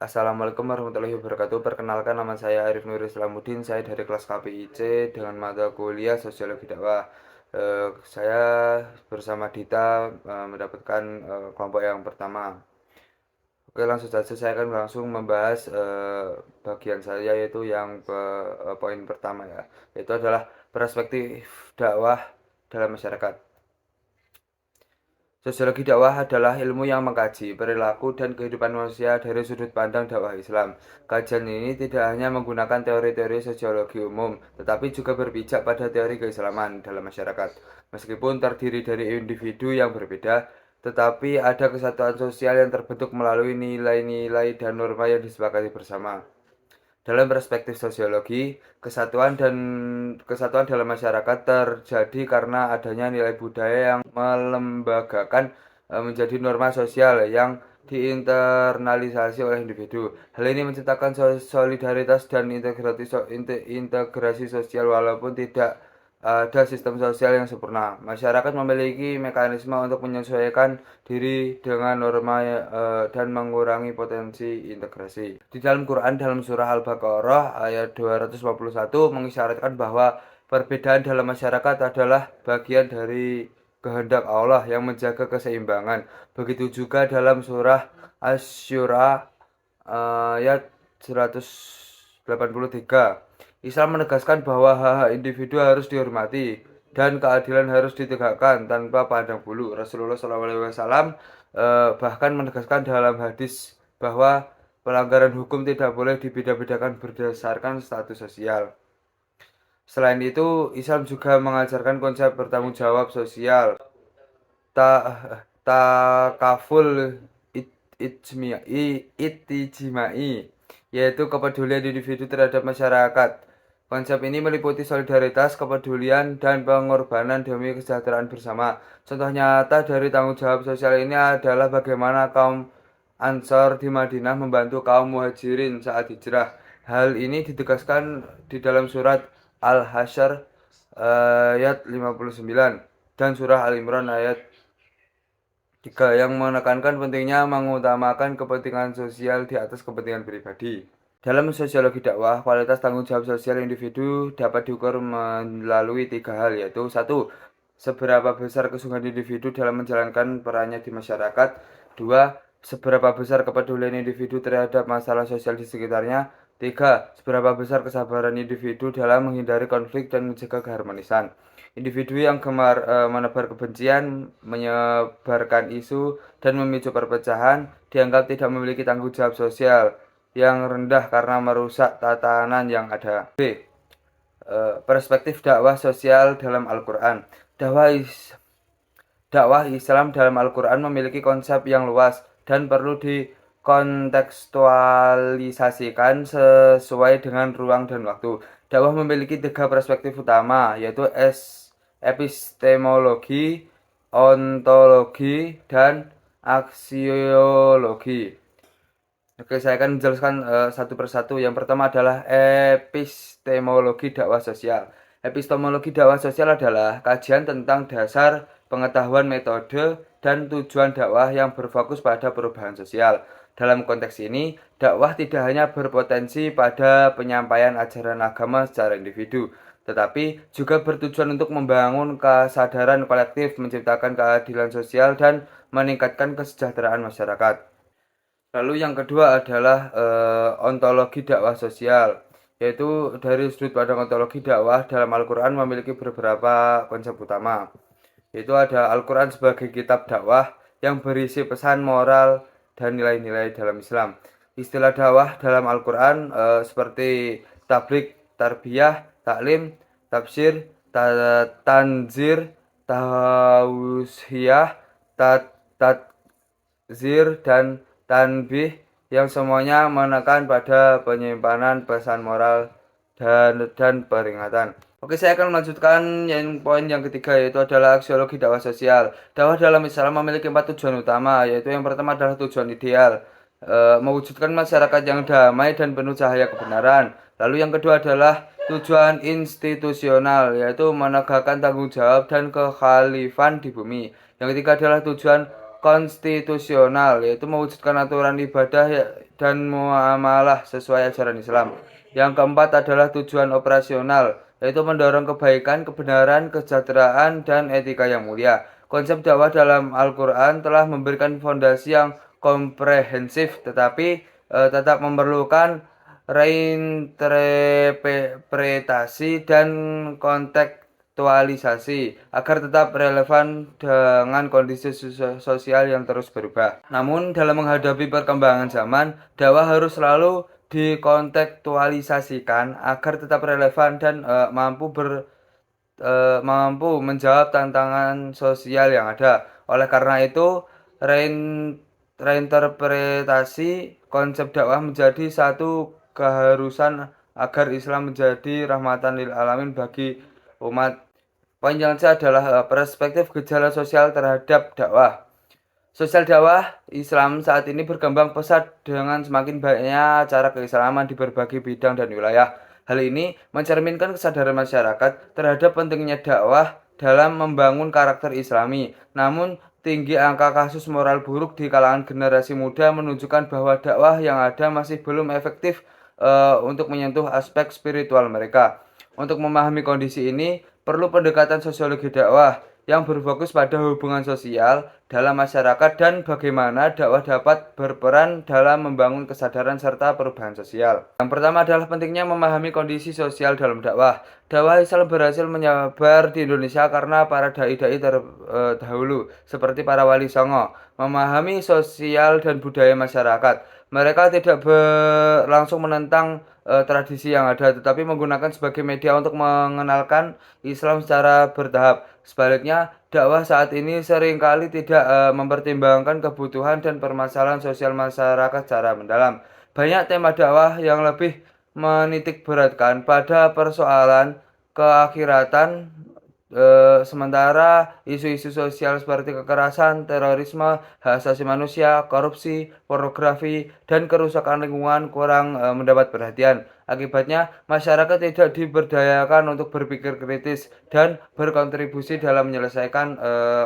Assalamualaikum warahmatullahi wabarakatuh. Perkenalkan, nama saya Arif Nur Islamuddin. Saya dari kelas KPIC dengan mata kuliah Sosiologi Dakwah. Saya bersama Dita mendapatkan kelompok yang pertama. Oke, langsung saja saya akan langsung membahas bagian saya, yaitu yang poin pertama ya, yaitu adalah perspektif dakwah dalam masyarakat. Sosiologi dakwah adalah ilmu yang mengkaji perilaku dan kehidupan manusia dari sudut pandang dakwah Islam. Kajian ini tidak hanya menggunakan teori-teori sosiologi umum, tetapi juga berpijak pada teori keislaman dalam masyarakat. Meskipun terdiri dari individu yang berbeda, tetapi ada kesatuan sosial yang terbentuk melalui nilai-nilai dan norma yang disepakati bersama. Dalam perspektif sosiologi, kesatuan dalam masyarakat terjadi karena adanya nilai budaya yang melembagakan menjadi norma sosial yang diinternalisasi oleh individu. Hal ini menciptakan solidaritas dan integrasi sosial walaupun tidak ada sistem sosial yang sempurna. Masyarakat memiliki mekanisme untuk menyesuaikan diri dengan norma dan mengurangi potensi integrasi. Di dalam Quran, dalam surah Al-Baqarah ayat 251 mengisyaratkan bahwa perbedaan dalam masyarakat adalah bagian dari kehendak Allah yang menjaga keseimbangan. Begitu juga dalam surah Asy-Syura ayat 183. Islam menegaskan bahwa hak-hak individu harus dihormati dan keadilan harus ditegakkan tanpa pandang bulu. Rasulullah SAW bahkan menegaskan dalam hadis bahwa pelanggaran hukum tidak boleh dibeda-bedakan berdasarkan status sosial. Selain itu, Islam juga mengajarkan konsep bertanggung jawab sosial, ta takaful itijmai, yaitu kepedulian individu terhadap masyarakat. Konsep ini meliputi solidaritas, kepedulian, dan pengorbanan demi kesejahteraan bersama. Contoh nyata dari tanggung jawab sosial ini adalah bagaimana kaum Ansor di Madinah membantu kaum Muhajirin saat hijrah. Hal ini ditegaskan di dalam surat Al-Hasyr ayat 59 dan surah Al-Imran ayat 3 yang menekankan pentingnya mengutamakan kepentingan sosial di atas kepentingan pribadi. Dalam sosiologi dakwah, kualitas tanggung jawab sosial individu dapat diukur melalui 3 hal, yaitu 1. Seberapa besar kesungguhan individu dalam menjalankan perannya di masyarakat. 2. Seberapa besar kepedulian individu terhadap masalah sosial di sekitarnya. 3. Seberapa besar kesabaran individu dalam menghindari konflik dan menjaga keharmonisan. Individu yang gemar menebar kebencian, menyebarkan isu, dan memicu perpecahan dianggap tidak memiliki tanggung jawab sosial yang rendah karena merusak tatanan yang ada. B. Perspektif dakwah sosial dalam Al-Quran. Dakwah Islam dalam Al-Quran memiliki konsep yang luas dan perlu dikontekstualisasikan sesuai dengan ruang dan waktu. Dakwah memiliki 3 perspektif utama, yaitu epistemologi, ontologi, dan aksiologi. Oke, saya akan menjelaskan satu persatu. Yang pertama adalah epistemologi dakwah sosial. Epistemologi dakwah sosial adalah kajian tentang dasar pengetahuan, metode, dan tujuan dakwah yang berfokus pada perubahan sosial. Dalam konteks ini, dakwah tidak hanya berpotensi pada penyampaian ajaran agama secara individu, tetapi juga bertujuan untuk membangun kesadaran kolektif, menciptakan keadilan sosial, dan meningkatkan kesejahteraan masyarakat. Lalu yang kedua adalah ontologi dakwah sosial, yaitu dari sudut pandang ontologi dakwah dalam Al-Quran memiliki beberapa konsep utama, yaitu ada Al-Quran sebagai kitab dakwah yang berisi pesan moral dan nilai-nilai dalam Islam. Istilah dakwah dalam Al-Quran seperti tabligh, tarbiyah, taklim, tafsir, tanzir, tauhiyah, tatzir, dan tanbih yang semuanya menekan pada penyimpanan pesan moral dan peringatan. Oke, saya akan melanjutkan yang poin yang ketiga, yaitu adalah aksiologi dakwah sosial. Dakwah dalam Islam memiliki 4 tujuan utama, yaitu yang pertama adalah tujuan ideal, mewujudkan masyarakat yang damai dan penuh cahaya kebenaran. Lalu yang kedua adalah tujuan institusional, yaitu menegakkan tanggung jawab dan kekhalifan di bumi. Yang ketiga adalah tujuan konstitusional, yaitu mewujudkan aturan ibadah dan muamalah sesuai ajaran Islam. Yang keempat adalah tujuan operasional, yaitu mendorong kebaikan, kebenaran, kesejahteraan, dan etika yang mulia. Konsep dakwah dalam Al-Quran telah memberikan fondasi yang komprehensif, tetapi tetap memerlukan reinterpretasi dan kontekstualisasi agar tetap relevan dengan kondisi sosial yang terus berubah. Namun dalam menghadapi perkembangan zaman, dakwah harus selalu dikontekstualisasikan agar tetap relevan dan mampu menjawab tantangan sosial yang ada. Oleh karena itu, reinterpretasi konsep dakwah menjadi satu keharusan agar Islam menjadi rahmatan lil alamin bagi umat. Poin selanjutnya adalah perspektif gejala sosial terhadap dakwah. Sosial dakwah Islam saat ini berkembang pesat dengan semakin banyaknya acara keislaman di berbagai bidang dan wilayah. Hal ini mencerminkan kesadaran masyarakat terhadap pentingnya dakwah dalam membangun karakter Islami. Namun, tinggi angka kasus moral buruk di kalangan generasi muda menunjukkan bahwa dakwah yang ada masih belum efektif untuk menyentuh aspek spiritual mereka. Untuk memahami kondisi ini, perlu pendekatan sosiologi dakwah yang berfokus pada hubungan sosial dalam masyarakat dan bagaimana dakwah dapat berperan dalam membangun kesadaran serta perubahan sosial. Yang pertama adalah pentingnya memahami kondisi sosial dalam dakwah. Dakwah Islam berhasil menyebar di Indonesia karena para dai-dai terdahulu, seperti para wali songo, memahami sosial dan budaya masyarakat. Mereka tidak langsung menentang tradisi yang ada, tetapi menggunakan sebagai media untuk mengenalkan Islam secara bertahap. Sebaliknya, dakwah saat ini seringkali tidak mempertimbangkan kebutuhan dan permasalahan sosial masyarakat secara mendalam. Banyak tema dakwah yang lebih menitik beratkan pada persoalan keakhiratan, sementara isu-isu sosial seperti kekerasan, terorisme, hak asasi manusia, korupsi, pornografi, dan kerusakan lingkungan kurang mendapat perhatian. Akibatnya, masyarakat tidak diberdayakan untuk berpikir kritis dan berkontribusi dalam menyelesaikan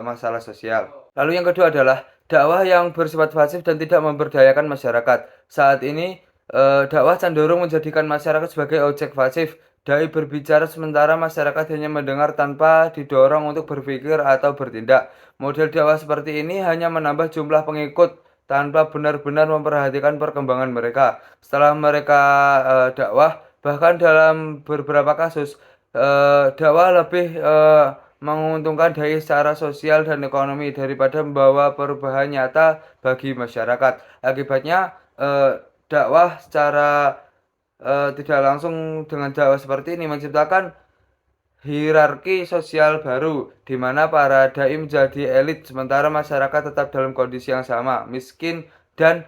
masalah sosial. Lalu yang kedua adalah dakwah yang bersifat pasif dan tidak memberdayakan masyarakat. Saat ini, dakwah cenderung menjadikan masyarakat sebagai objek pasif. Dai berbicara sementara masyarakat hanya mendengar tanpa didorong untuk berpikir atau bertindak. Model dakwah seperti ini hanya menambah jumlah pengikut tanpa benar-benar memperhatikan perkembangan mereka. Setelah mereka dakwah, bahkan dalam beberapa kasus, dakwah lebih menguntungkan dai secara sosial dan ekonomi daripada membawa perubahan nyata bagi masyarakat. Akibatnya, dakwah secara tidak langsung dengan dakwah seperti ini menciptakan hierarki sosial baru, di mana para dai menjadi elit, sementara masyarakat tetap dalam kondisi yang sama, miskin dan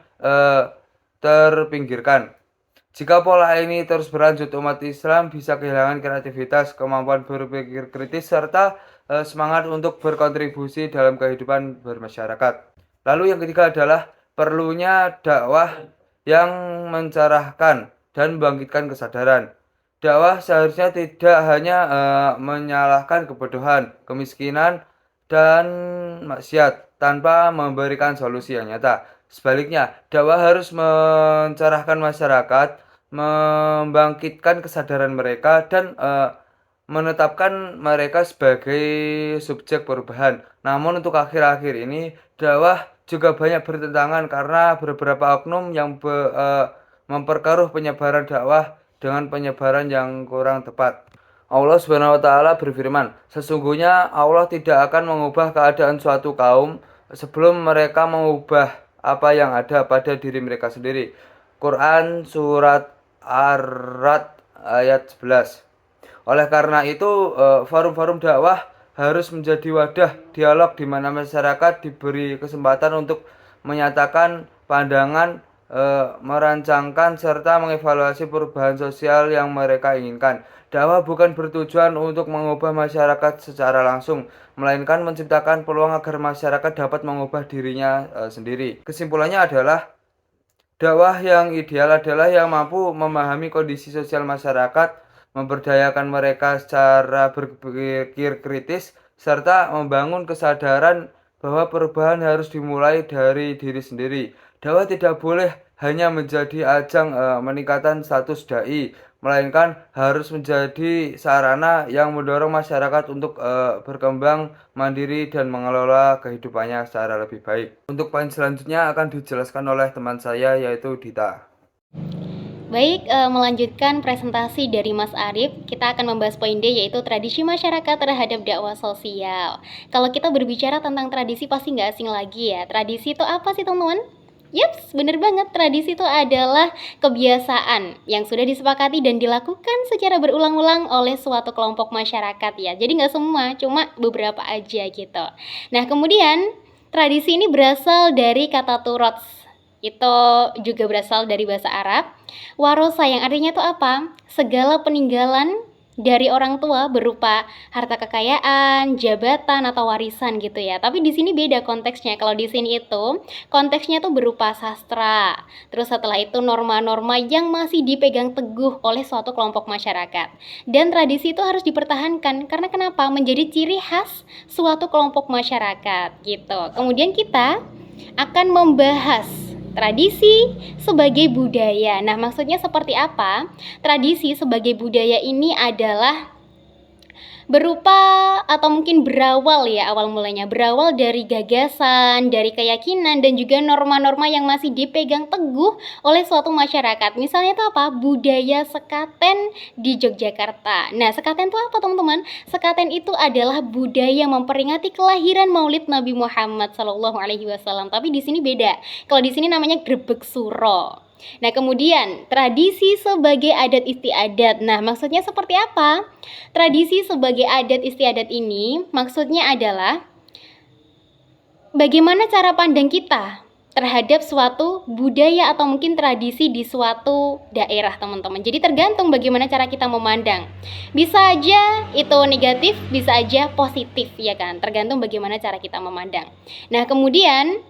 terpinggirkan. Jika pola ini terus berlanjut, umat Islam bisa kehilangan kreativitas, kemampuan berpikir kritis, serta semangat untuk berkontribusi dalam kehidupan bermasyarakat. Lalu yang ketiga adalah perlunya dakwah yang mencerahkan dan membangkitkan kesadaran. Dakwah seharusnya tidak hanya menyalahkan kebodohan, kemiskinan, dan maksiat tanpa memberikan solusi yang nyata. Sebaliknya, dakwah harus mencerahkan masyarakat, membangkitkan kesadaran mereka, dan menetapkan mereka sebagai subjek perubahan. Namun untuk akhir-akhir ini, dakwah juga banyak bertentangan karena beberapa oknum yang memperkeruh penyebaran dakwah dengan penyebaran yang kurang tepat. Allah Subhanahu wa taala berfirman, "Sesungguhnya Allah tidak akan mengubah keadaan suatu kaum sebelum mereka mengubah apa yang ada pada diri mereka sendiri." Quran surat Ar-Ra'd ayat 11. Oleh karena itu, forum-forum dakwah harus menjadi wadah dialog di mana masyarakat diberi kesempatan untuk menyatakan pandangan, merancangkan serta mengevaluasi perubahan sosial yang mereka inginkan. Dakwah bukan bertujuan untuk mengubah masyarakat secara langsung, melainkan menciptakan peluang agar masyarakat dapat mengubah dirinya sendiri. Kesimpulannya adalah dakwah yang ideal adalah yang mampu memahami kondisi sosial masyarakat, memberdayakan mereka secara berpikir kritis, serta membangun kesadaran bahwa perubahan harus dimulai dari diri sendiri. Dakwah tidak boleh hanya menjadi ajang meningkatkan status dai, melainkan harus menjadi sarana yang mendorong masyarakat untuk berkembang mandiri dan mengelola kehidupannya secara lebih baik. Untuk poin selanjutnya akan dijelaskan oleh teman saya yaitu Dita. Baik, melanjutkan presentasi dari Mas Arif, kita akan membahas poin D yaitu tradisi masyarakat terhadap dakwah sosial. Kalau kita berbicara tentang tradisi pasti nggak asing lagi ya. Tradisi itu apa sih teman-teman? Yaps, bener banget. Tradisi itu adalah kebiasaan yang sudah disepakati dan dilakukan secara berulang-ulang oleh suatu kelompok masyarakat ya. Jadi nggak semua, cuma beberapa aja gitu. Nah, kemudian tradisi ini berasal dari kata turots. Itu juga berasal dari bahasa Arab. Warosa yang artinya itu apa? Segala peninggalan dari orang tua berupa harta kekayaan, jabatan atau warisan gitu ya. Tapi di sini beda konteksnya. Kalau di sini itu konteksnya tuh berupa sastra. Terus setelah itu norma-norma yang masih dipegang teguh oleh suatu kelompok masyarakat. Dan tradisi itu harus dipertahankan karena kenapa? Menjadi ciri khas suatu kelompok masyarakat gitu. Kemudian kita akan membahas tradisi sebagai budaya. Nah, maksudnya seperti apa? Tradisi sebagai budaya ini adalah berupa atau mungkin berawal ya, awal mulanya berawal dari gagasan, dari keyakinan dan juga norma-norma yang masih dipegang teguh oleh suatu masyarakat. Misalnya itu apa? Budaya sekaten di Yogyakarta. Nah, sekaten itu apa teman-teman? Sekaten itu adalah budaya memperingati kelahiran Maulid Nabi Muhammad SAW. Tapi di sini beda. Kalau di sini namanya grebek suro. Nah, kemudian tradisi sebagai adat istiadat. Nah, maksudnya seperti apa? Tradisi sebagai adat istiadat ini maksudnya adalah bagaimana cara pandang kita terhadap suatu budaya atau mungkin tradisi di suatu daerah, teman-teman. Jadi tergantung bagaimana cara kita memandang. Bisa aja itu negatif, bisa aja positif, ya kan? Tergantung bagaimana cara kita memandang. Nah, kemudian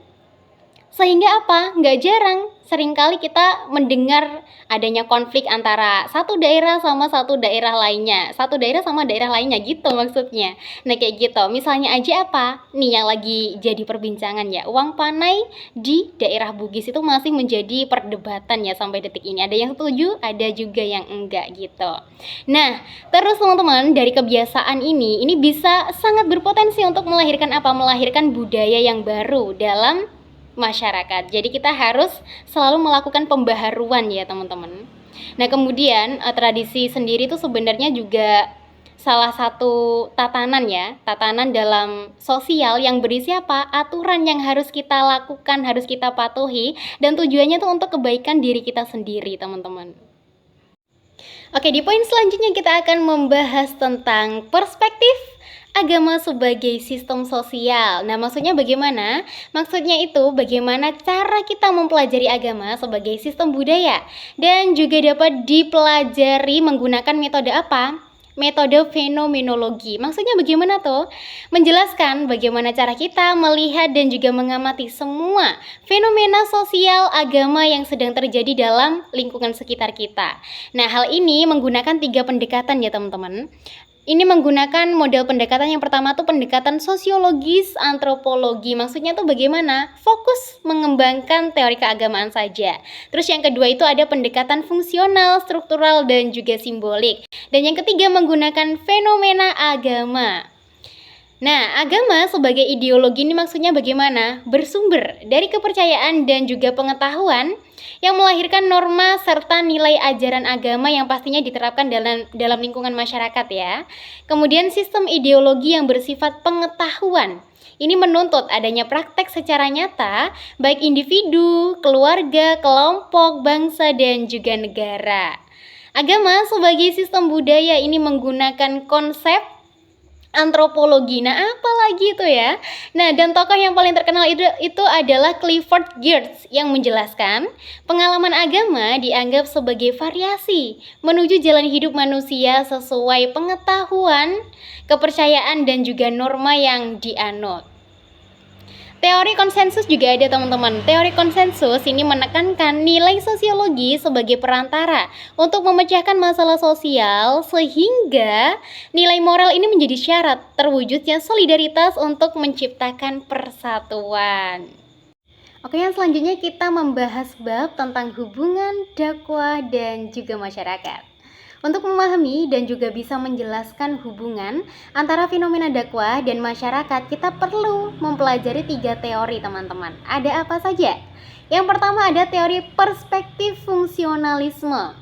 sehingga apa? Nggak jarang seringkali kita mendengar adanya konflik antara satu daerah sama satu daerah lainnya, satu daerah sama daerah lainnya gitu maksudnya. Nah, kayak gitu. Misalnya aja apa? Nih yang lagi jadi perbincangan ya, uang panai di daerah Bugis itu masih menjadi perdebatan ya sampai detik ini. Ada yang setuju, ada juga yang enggak gitu. Nah, terus teman-teman, dari kebiasaan ini bisa sangat berpotensi untuk melahirkan apa? Melahirkan budaya yang baru dalam masyarakat. Jadi kita harus selalu melakukan pembaharuan ya teman-teman. Nah, kemudian tradisi sendiri itu sebenarnya juga salah satu tatanan ya, tatanan dalam sosial yang berisi apa? Aturan yang harus kita lakukan, harus kita patuhi, dan tujuannya tuh untuk kebaikan diri kita sendiri teman-teman. Oke, di poin selanjutnya kita akan membahas tentang perspektif agama sebagai sistem sosial. Nah, maksudnya bagaimana? Maksudnya itu bagaimana cara kita mempelajari agama sebagai sistem budaya dan juga dapat dipelajari menggunakan metode apa? Metode fenomenologi. Maksudnya bagaimana tuh? Menjelaskan bagaimana cara kita melihat dan juga mengamati semua fenomena sosial agama yang sedang terjadi dalam lingkungan sekitar kita. Nah, hal ini menggunakan 3 pendekatan ya teman-teman. Ini menggunakan model pendekatan yang pertama tuh pendekatan sosiologis antropologi. Maksudnya tuh bagaimana? Fokus mengembangkan teori keagamaan saja. Terus yang kedua itu ada pendekatan fungsional, struktural, dan juga simbolik. Dan yang ketiga menggunakan fenomena agama. Nah, agama sebagai ideologi ini maksudnya bagaimana? Bersumber dari kepercayaan dan juga pengetahuan yang melahirkan norma serta nilai ajaran agama yang pastinya diterapkan dalam lingkungan masyarakat ya. Kemudian sistem ideologi yang bersifat pengetahuan. Ini menuntut adanya praktek secara nyata, baik individu, keluarga, kelompok, bangsa, dan juga negara. Agama sebagai sistem budaya ini menggunakan konsep antropologi. Nah, apa lagi itu ya? Nah, dan tokoh yang paling terkenal itu adalah Clifford Geertz yang menjelaskan pengalaman agama dianggap sebagai variasi menuju jalan hidup manusia sesuai pengetahuan, kepercayaan, dan juga norma yang dianut. Teori konsensus juga ada teman-teman. Teori konsensus ini menekankan nilai sosiologi sebagai perantara untuk memecahkan masalah sosial sehingga nilai moral ini menjadi syarat terwujudnya solidaritas untuk menciptakan persatuan. Oke, yang selanjutnya kita membahas bab tentang hubungan dakwah dan juga masyarakat. Untuk memahami dan juga bisa menjelaskan hubungan antara fenomena dakwah dan masyarakat, kita perlu mempelajari 3 teori teman-teman. Ada apa saja? Yang pertama ada teori perspektif fungsionalisme.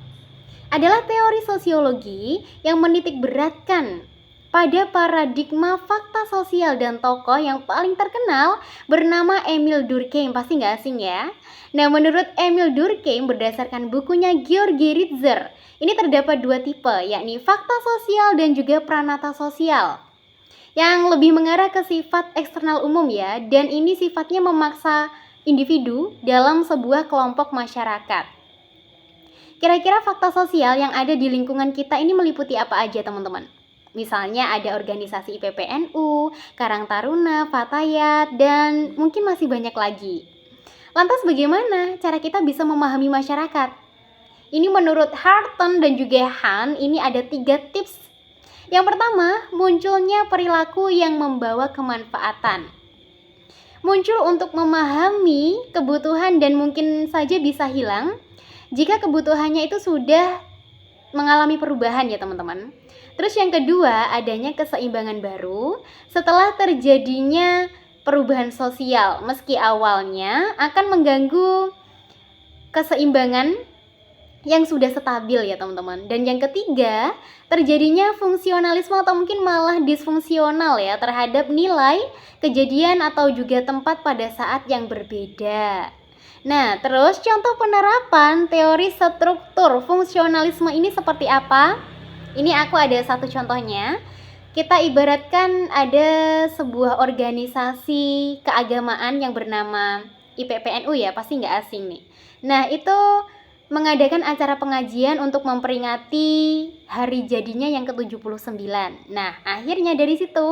Adalah teori sosiologi yang menitik beratkan pada paradigma fakta sosial dan tokoh yang paling terkenal bernama Emil Durkheim. Pasti nggak asing ya? Nah, menurut Emil Durkheim berdasarkan bukunya Georgi Ritzer, ini terdapat 2 tipe, yakni fakta sosial dan juga pranata sosial, yang lebih mengarah ke sifat eksternal umum ya, dan ini sifatnya memaksa individu dalam sebuah kelompok masyarakat. Kira-kira fakta sosial yang ada di lingkungan kita ini meliputi apa aja teman-teman? Misalnya ada organisasi IPPNU, Karang Taruna, Fatayat, dan mungkin masih banyak lagi. Lantas bagaimana cara kita bisa memahami masyarakat? Ini menurut Harton dan juga Han, ini ada 3 tips. Yang pertama, munculnya perilaku yang membawa kemanfaatan. Muncul untuk memahami kebutuhan dan mungkin saja bisa hilang jika kebutuhannya itu sudah mengalami perubahan ya teman-teman. Terus yang kedua, adanya keseimbangan baru setelah terjadinya perubahan sosial, meski awalnya akan mengganggu keseimbangan yang sudah stabil ya teman-teman. Dan yang ketiga, terjadinya fungsionalisme atau mungkin malah disfungsional ya terhadap nilai, kejadian atau juga tempat pada saat yang berbeda. Nah, terus contoh penerapan teori struktur fungsionalisme ini seperti apa? Ini aku ada 1 contohnya. Kita ibaratkan ada sebuah organisasi keagamaan yang bernama IPPNU ya, pasti nggak asing nih. Nah, itu mengadakan acara pengajian untuk memperingati hari jadinya yang ke-79. Nah, akhirnya dari situ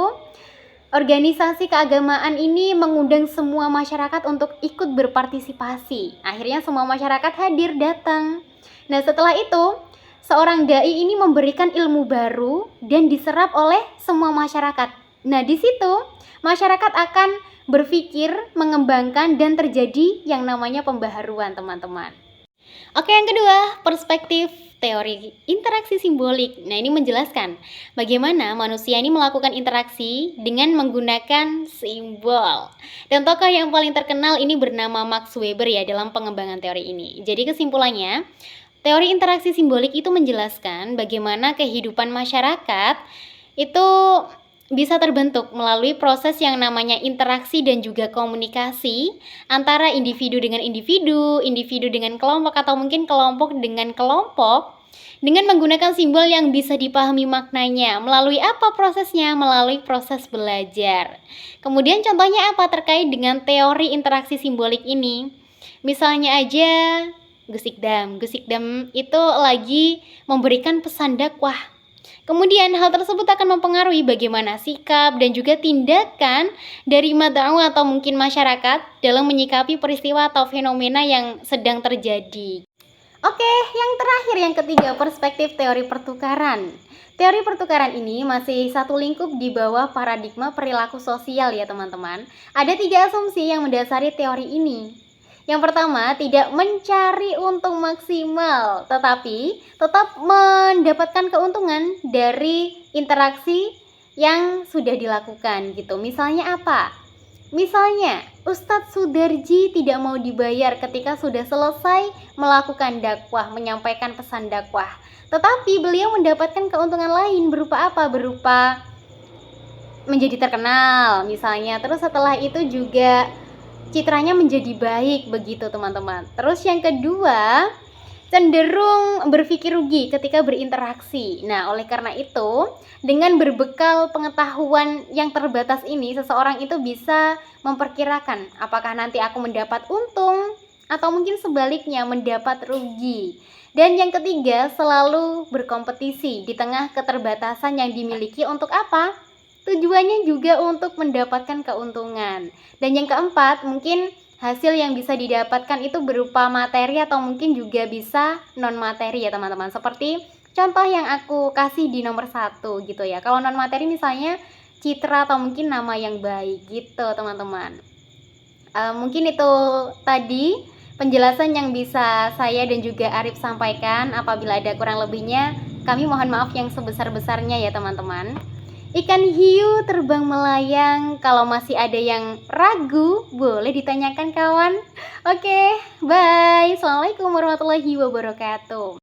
organisasi keagamaan ini mengundang semua masyarakat untuk ikut berpartisipasi. Akhirnya semua masyarakat hadir datang. Nah, setelah itu seorang dai ini memberikan ilmu baru dan diserap oleh semua masyarakat. Nah, di situ masyarakat akan berpikir, mengembangkan dan terjadi yang namanya pembaharuan, teman-teman. Oke, yang kedua, perspektif teori interaksi simbolik. Nah, ini menjelaskan bagaimana manusia ini melakukan interaksi dengan menggunakan simbol. Dan tokoh yang paling terkenal ini bernama Max Weber ya dalam pengembangan teori ini. Jadi kesimpulannya, teori interaksi simbolik itu menjelaskan bagaimana kehidupan masyarakat itu bisa terbentuk melalui proses yang namanya interaksi dan juga komunikasi antara individu dengan individu, individu dengan kelompok atau mungkin kelompok dengan kelompok dengan menggunakan simbol yang bisa dipahami maknanya. Melalui apa prosesnya? Melalui proses belajar. Kemudian contohnya apa terkait dengan teori interaksi simbolik ini? Misalnya aja Gusikdam itu lagi memberikan pesan dakwah. Kemudian hal tersebut akan mempengaruhi bagaimana sikap dan juga tindakan dari mad'u atau mungkin masyarakat dalam menyikapi peristiwa atau fenomena yang sedang terjadi. Oke, yang terakhir yang ketiga, perspektif teori pertukaran. Teori pertukaran ini masih satu lingkup di bawah paradigma perilaku sosial ya teman-teman. Ada 3 asumsi yang mendasari teori ini. Yang pertama, tidak mencari untung maksimal, tetapi tetap mendapatkan keuntungan dari interaksi yang sudah dilakukan gitu. Misalnya apa? Misalnya, Ustadz Sudarji tidak mau dibayar ketika sudah selesai melakukan dakwah, menyampaikan pesan dakwah. Tetapi beliau mendapatkan keuntungan lain berupa apa? Berupa menjadi terkenal misalnya. Terus setelah itu juga citranya menjadi baik begitu teman-teman. Terus yang kedua, cenderung berpikir rugi ketika berinteraksi. Nah, oleh karena itu, dengan berbekal pengetahuan yang terbatas ini, seseorang itu bisa memperkirakan apakah nanti aku mendapat untung atau mungkin sebaliknya mendapat rugi. Dan yang ketiga, selalu berkompetisi di tengah keterbatasan yang dimiliki untuk apa? tujuannya juga untuk mendapatkan keuntungan. Dan yang keempat, mungkin hasil yang bisa didapatkan itu berupa materi atau mungkin juga bisa non materi ya teman-teman. Seperti contoh yang aku kasih di nomor 1 gitu ya. Kalau non materi misalnya citra atau mungkin nama yang baik gitu teman-teman. Mungkin itu tadi penjelasan yang bisa saya dan juga Arif sampaikan. Apabila ada kurang lebihnya, kami mohon maaf yang sebesar-besarnya ya teman-teman. Ikan hiu terbang melayang, kalau masih ada yang ragu, boleh ditanyakan kawan. Oke, bye. Assalamualaikum warahmatullahi wabarakatuh.